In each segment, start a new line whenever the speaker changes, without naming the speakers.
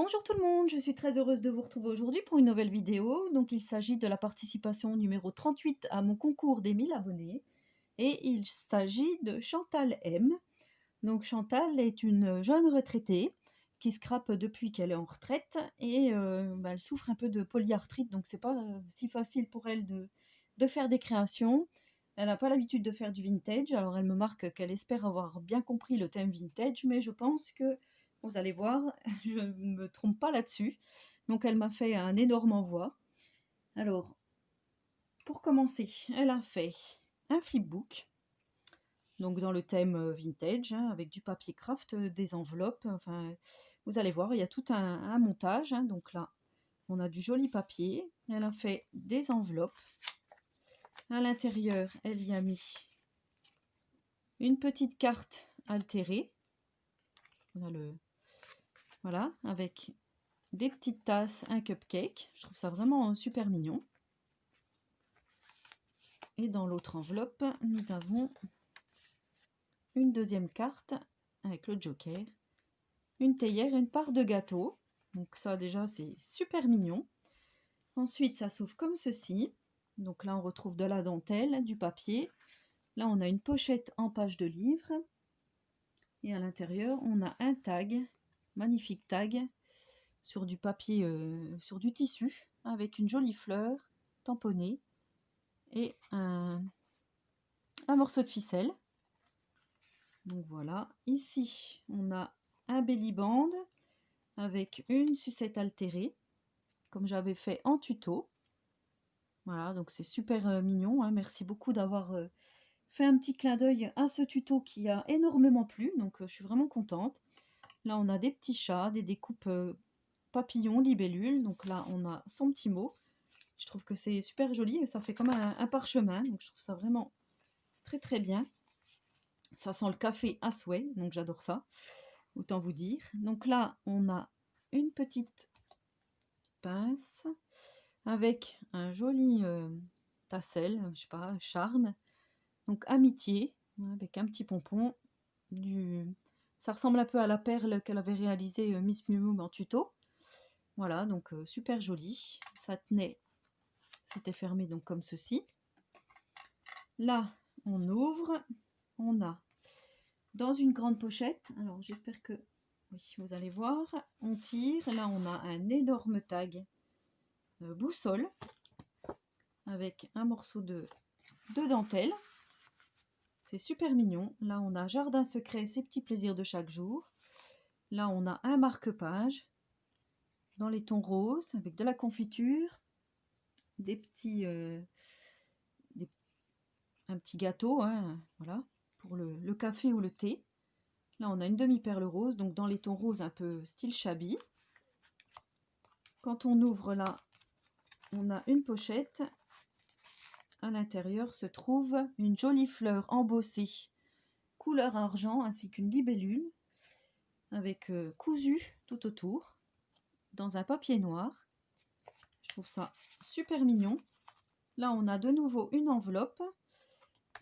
Bonjour tout le monde, je suis très heureuse de vous retrouver aujourd'hui pour une nouvelle vidéo. Donc il s'agit de la participation numéro 38 à mon concours des 1000 abonnés. Et il s'agit de Chantal M. Donc Chantal est une jeune retraitée qui scrape depuis qu'elle est en retraite et elle souffre un peu de polyarthrite, donc c'est pas si facile pour elle de faire des créations. Elle n'a pas l'habitude de faire du vintage, alors elle me marque qu'elle espère avoir bien compris le thème vintage, mais je pense que, vous allez voir, je ne me trompe pas là-dessus. Donc elle m'a fait un énorme envoi. Alors, pour commencer, elle a fait un flipbook, donc dans le thème vintage, hein, avec du papier craft, des enveloppes, enfin, vous allez voir, il y a tout un montage, hein. Donc là, on a du joli papier. Elle a fait des enveloppes. À l'intérieur, elle y a mis une petite carte altérée. On a voilà, avec des petites tasses, un cupcake. Je trouve ça vraiment super mignon. Et dans l'autre enveloppe, nous avons une deuxième carte avec le joker, une théière et une part de gâteau. Donc ça déjà c'est super mignon. Ensuite ça s'ouvre comme ceci. Donc là on retrouve de la dentelle, du papier. Là on a une pochette en page de livre. Et à l'intérieur on a un tag, magnifique tag, sur du papier, sur du tissu, avec une jolie fleur tamponnée et un morceau de ficelle. Donc voilà, ici on a un belly band avec une sucette altérée, comme j'avais fait en tuto. Voilà, donc c'est super mignon, hein. Merci beaucoup d'avoir fait un petit clin d'œil à ce tuto qui a énormément plu, donc je suis vraiment contente. Là on a des petits chats, des découpes papillons, libellules, donc là on a son petit mot. Je trouve que c'est super joli et ça fait comme un parchemin, donc je trouve ça vraiment très très bien. Ça sent le café à souhait, donc j'adore ça, autant vous dire. Donc là on a une petite pince avec un joli tassel, je sais pas, charme. Donc amitié, avec un petit pompon. Ça ressemble un peu à la perle qu'elle avait réalisée Miss Miu en tuto. Voilà, donc super joli. Ça tenait, c'était fermé donc comme ceci. Là, on ouvre, on a dans une grande pochette, alors j'espère que oui, vous allez voir, on tire, là on a un énorme tag boussole avec un morceau de dentelle. C'est super mignon. Là on a jardin secret, ses petits plaisirs de chaque jour. Là on a un marque-page dans les tons roses avec de la confiture, des petits un petit gâteau, hein, voilà, pour le café ou le thé. Là on a une demi-perle rose, donc dans les tons roses un peu style shabby. Quand on ouvre là, on a une pochette. À l'intérieur se trouve une jolie fleur embossée couleur argent ainsi qu'une libellule avec cousu tout autour dans un papier noir. Je trouve ça super mignon. Là on a de nouveau une enveloppe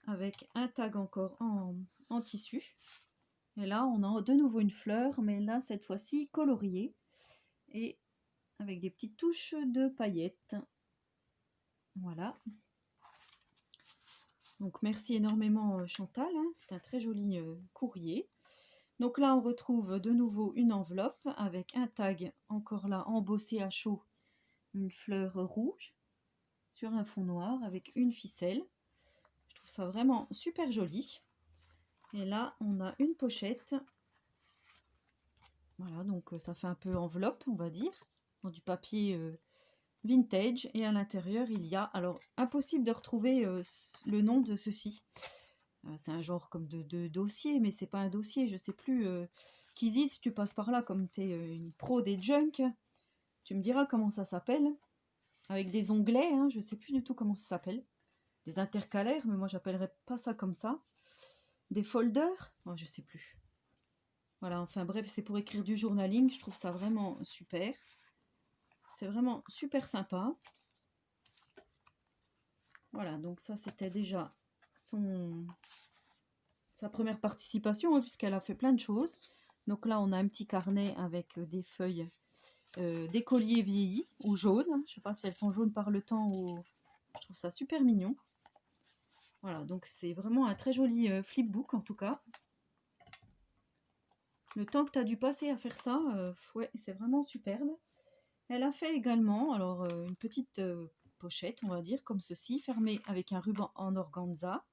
avec un tag encore en tissu. Et là on a de nouveau une fleur, mais là cette fois-ci coloriée et avec des petites touches de paillettes. Voilà. Donc merci énormément Chantal, hein. C'est un très joli courrier. Donc là on retrouve de nouveau une enveloppe avec un tag encore là embossé à chaud, une fleur rouge sur un fond noir avec une ficelle. Je trouve ça vraiment super joli. Et là on a une pochette. Voilà, donc ça fait un peu enveloppe on va dire, dans du papier vintage. Et à l'intérieur il y a, alors impossible de retrouver le nom de ceci. C'est un genre comme de dossier, mais c'est pas un dossier, je sais plus. Kizzy, si tu passes par là, comme tu es une pro des junk, tu me diras comment ça s'appelle. Avec des onglets, hein, je sais plus du tout comment ça s'appelle. Des intercalaires, mais moi j'appellerais pas ça comme ça. Des folders, oh, je sais plus. Voilà, enfin bref, c'est pour écrire du journaling, je trouve ça vraiment super. C'est vraiment super sympa. Voilà, donc ça c'était déjà sa première participation, hein, puisqu'elle a fait plein de choses. Donc là, on a un petit carnet avec des feuilles des colliers vieillis ou jaunes. Je sais pas si elles sont jaunes par le temps ou... Je trouve ça super mignon. Voilà, donc c'est vraiment un très joli flipbook en tout cas. Le temps que tu as dû passer à faire ça, ouais, c'est vraiment superbe. Elle a fait également alors une petite pochette, on va dire, comme ceci, fermée avec un ruban en organza.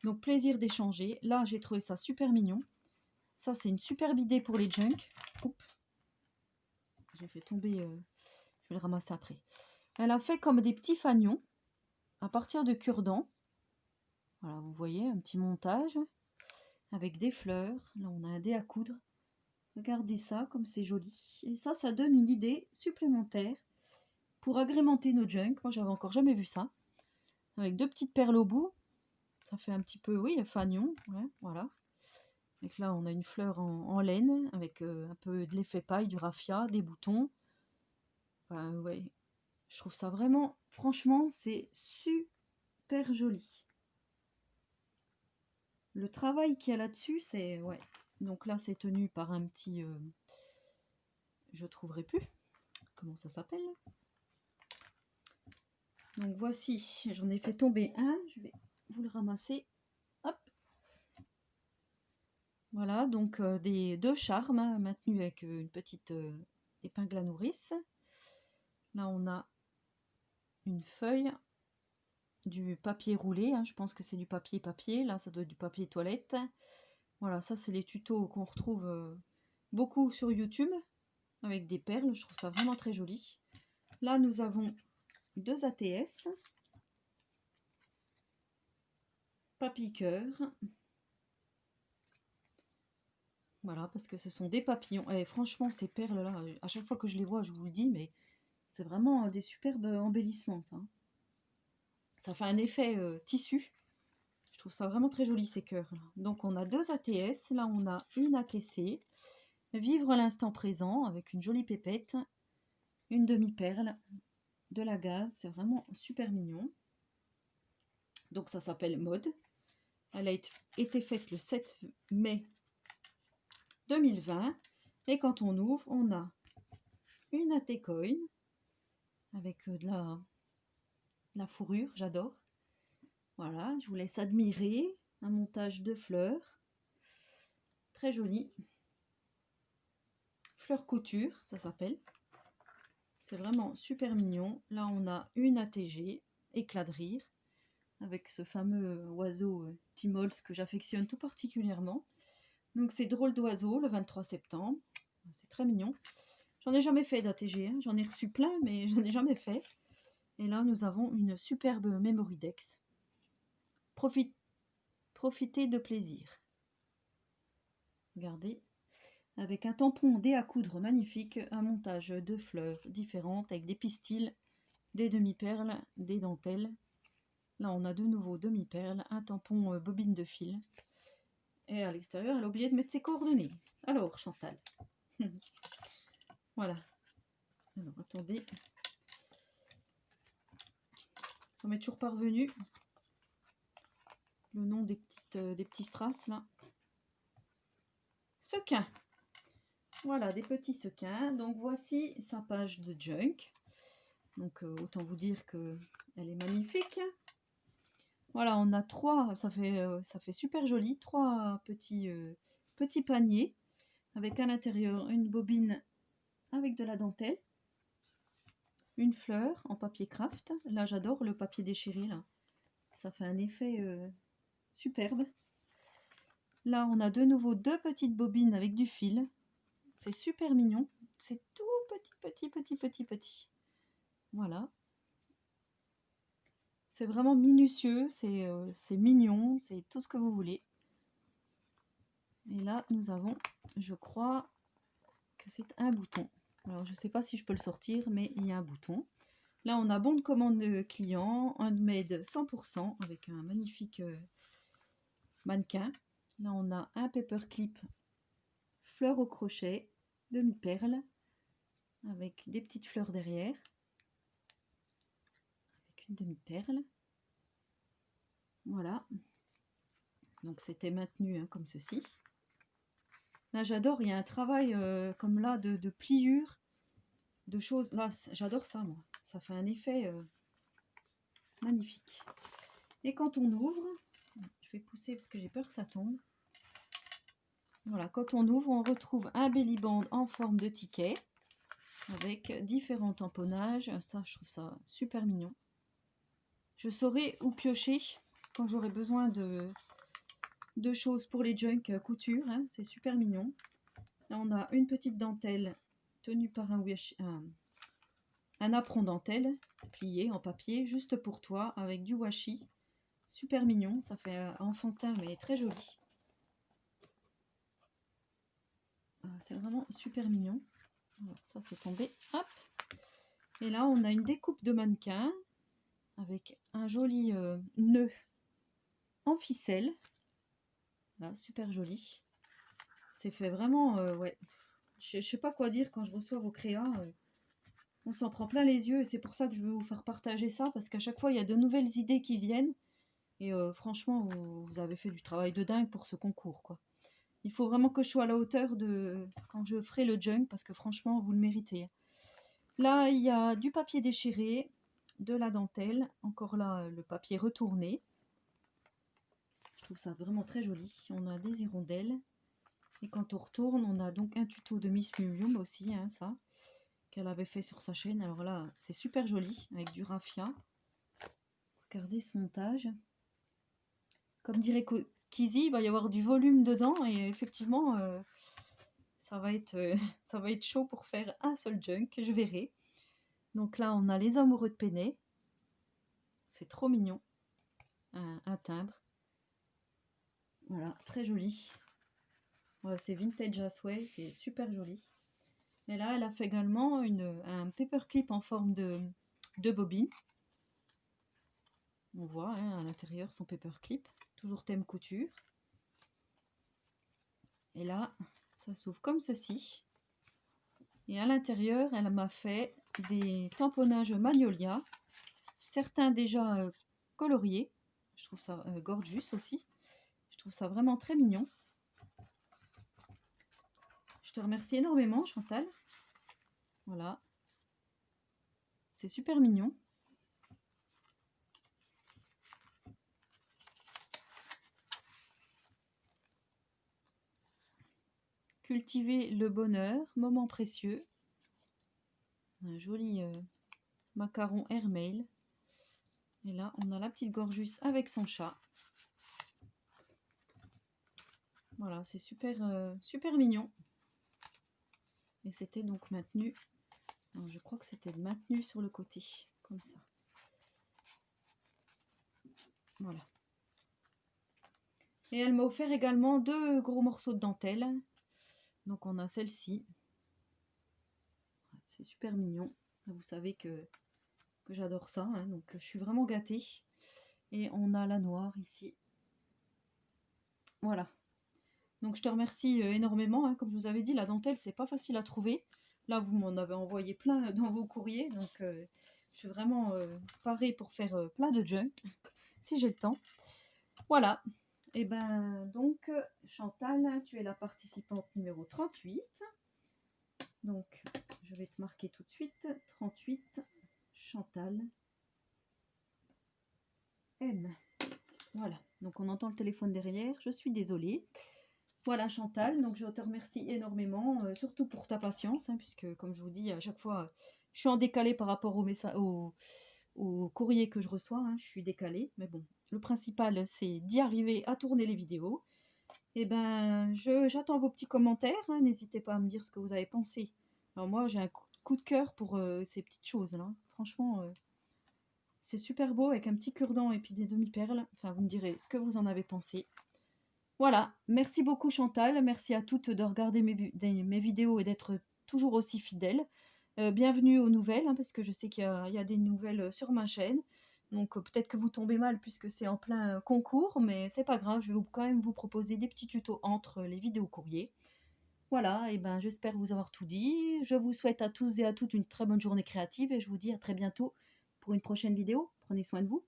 Donc plaisir d'échanger. Là, j'ai trouvé ça super mignon. Ça, c'est une superbe idée pour les junk. Oups, j'ai fait tomber, je vais le ramasser après. Elle a fait comme des petits fanions à partir de cure-dents. Voilà, vous voyez, un petit montage avec des fleurs. Là, on a un dé à coudre. Regardez ça, comme c'est joli. Et ça donne une idée supplémentaire pour agrémenter nos junk. Moi, j'avais encore jamais vu ça. Avec deux petites perles au bout. Ça fait un petit peu, oui, fanion. Ouais, voilà. Et là, on a une fleur en laine avec un peu de l'effet paille, du raffia, des boutons. Enfin, ouais, je trouve ça vraiment, franchement, c'est super joli. Le travail qu'il y a là-dessus, c'est, ouais. Donc là, c'est tenu par un petit, je trouverai plus. Comment ça s'appelle? Donc voici, j'en ai fait tomber un. Je vais vous le ramasser. Hop. Voilà, donc des deux charmes hein, maintenus avec une petite épingle à nourrice. Là, on a une feuille, du papier roulé. Hein, je pense que c'est du papier. Là, ça doit être du papier toilette. Voilà, ça, c'est les tutos qu'on retrouve beaucoup sur YouTube avec des perles. Je trouve ça vraiment très joli. Là, nous avons deux ATS. Papilleur. Voilà, parce que ce sont des papillons. Et franchement, ces perles-là, à chaque fois que je les vois, je vous le dis, mais c'est vraiment des superbes embellissements, ça. Ça fait un effet tissu. Je trouve ça vraiment très joli, ces cœurs. Donc, on a deux ATS. Là, on a une ATC. Vivre l'instant présent avec une jolie pépette. Une demi-perle. De la gaze. C'est vraiment super mignon. Donc, ça s'appelle Mode. Elle a été faite le 7 mai 2020. Et quand on ouvre, on a une AT-coin avec de la fourrure, j'adore. Voilà, je vous laisse admirer un montage de fleurs. Très joli. Fleur couture, ça s'appelle. C'est vraiment super mignon. Là, on a une ATG, éclat de rire, avec ce fameux oiseau Timols que j'affectionne tout particulièrement. Donc, c'est drôle d'oiseau, le 23 septembre. C'est très mignon. J'en ai jamais fait d'ATG, hein. J'en ai reçu plein, mais j'en ai jamais fait. Et là, nous avons une superbe Memorydex. Profitez de plaisir. Regardez. Avec un tampon dé à coudre magnifique, un montage de fleurs différentes avec des pistils, des demi-perles, des dentelles. Là, on a de nouveau demi-perles, un tampon bobine de fil. Et à l'extérieur, elle a oublié de mettre ses coordonnées. Alors, Chantal. Voilà. Alors, attendez. Ça m'est toujours parvenu. Le nom des petits strass, là. Sequins. Voilà, des petits sequins. Donc, voici sa page de junk. Donc, autant vous dire qu'elle est magnifique. Voilà, on a trois, ça fait super joli, trois petits paniers avec à l'intérieur une bobine avec de la dentelle, une fleur en papier craft. Là, j'adore le papier déchiré, là. Ça fait un effet superbe. Là, on a de nouveau deux petites bobines avec du fil. C'est super mignon. C'est tout petit. Voilà. C'est vraiment minutieux, c'est mignon, c'est tout ce que vous voulez. Et là, nous avons, je crois que c'est un bouton. Alors, je ne sais pas si je peux le sortir, mais il y a un bouton. Là, on a bon de commande de client, handmade 100% avec un magnifique mannequin. Là, on a un paperclip fleur au crochet, demi-perle, avec des petites fleurs derrière, avec une demi-perle. Voilà. Donc, c'était maintenu hein, comme ceci. Là, j'adore, il y a un travail comme là de pliure de choses. Là, j'adore ça, moi. Ça fait un effet magnifique. Et quand on ouvre, je vais pousser parce que j'ai peur que ça tombe. Voilà, quand on ouvre, on retrouve un belly band en forme de ticket avec différents tamponnages. Ça, je trouve ça super mignon. Je saurai où piocher quand j'aurai besoin de choses pour les junk couture. Hein. C'est super mignon. Là, on a une petite dentelle tenue par un apron dentelle plié en papier, juste pour toi, avec du washi. Super mignon, ça fait enfantin mais très joli. C'est vraiment super mignon. Alors ça c'est tombé, hop. Et là on a une découpe de mannequin avec un joli nœud en ficelle. Là, super joli. C'est fait vraiment, ouais. Je sais pas quoi dire quand je reçois vos créas. On s'en prend plein les yeux et c'est pour ça que je veux vous faire partager ça parce qu'à chaque fois il y a de nouvelles idées qui viennent. Et franchement, vous avez fait du travail de dingue pour ce concours, quoi. Il faut vraiment que je sois à la hauteur de quand je ferai le junk, parce que franchement, vous le méritez. Là, il y a du papier déchiré, de la dentelle, encore là, le papier retourné. Je trouve ça vraiment très joli. On a des hirondelles. Et quand on retourne, on a donc un tuto de Miss Mium aussi, hein, ça, qu'elle avait fait sur sa chaîne. Alors là, c'est super joli, avec du raffia. Regardez ce montage. Comme dirait Kizzy, il va y avoir du volume dedans et effectivement, ça va être chaud pour faire un seul junk, je verrai. Donc là, on a les amoureux de Penney. C'est trop mignon. Un timbre. Voilà, très joli. Ouais, c'est vintage Asway, c'est super joli. Et là, elle a fait également un paperclip en forme de bobine. On voit hein, à l'intérieur son paperclip. Toujours thème couture. Et là, ça s'ouvre comme ceci. Et à l'intérieur, elle m'a fait des tamponnages Magnolia, certains déjà coloriés. Je trouve ça gorgeous aussi. Je trouve ça vraiment très mignon. Je te remercie énormément, Chantal. Voilà. C'est super mignon. Cultiver le bonheur, moment précieux. Un joli macaron airmail. Et là, on a la petite Gorgeous avec son chat. Voilà, c'est super, super mignon. Et c'était donc maintenu. Non, je crois que c'était maintenu sur le côté, comme ça. Voilà. Et elle m'a offert également 2 gros morceaux de dentelle. Donc on a celle-ci. C'est super mignon. Vous savez que j'adore ça. Hein, donc je suis vraiment gâtée. Et on a la noire ici. Voilà. Donc je te remercie énormément. Hein. Comme je vous avais dit, la dentelle, c'est pas facile à trouver. Là, vous m'en avez envoyé plein dans vos courriers. Donc je suis vraiment parée pour faire plein de junk, si j'ai le temps. Voilà. Et ben donc, Chantal, tu es la participante numéro 38. Donc, je vais te marquer tout de suite. 38, Chantal M. Voilà. Donc, on entend le téléphone derrière. Je suis désolée. Voilà, Chantal. Donc, je te remercie énormément, surtout pour ta patience, hein, puisque, comme je vous dis, à chaque fois, je suis en décalé par rapport au courrier que je reçois. Hein, je suis décalée. Mais bon, le principal, c'est d'y arriver à tourner les vidéos. Eh ben, j'attends vos petits commentaires. Hein, n'hésitez pas à me dire ce que vous avez pensé. Alors moi, j'ai un coup de cœur pour ces petites choses-là. Franchement, c'est super beau avec un petit cure-dent et puis des demi-perles. Enfin, vous me direz ce que vous en avez pensé. Voilà, merci beaucoup Chantal. Merci à toutes de regarder mes vidéos et d'être toujours aussi fidèles. Bienvenue aux nouvelles, hein, parce que je sais qu'il y a des nouvelles sur ma chaîne. Donc peut-être que vous tombez mal puisque c'est en plein concours, mais c'est pas grave, je vais quand même vous proposer des petits tutos entre les vidéos courriers. Voilà, et ben j'espère vous avoir tout dit. Je vous souhaite à tous et à toutes une très bonne journée créative et je vous dis à très bientôt pour une prochaine vidéo. Prenez soin de vous.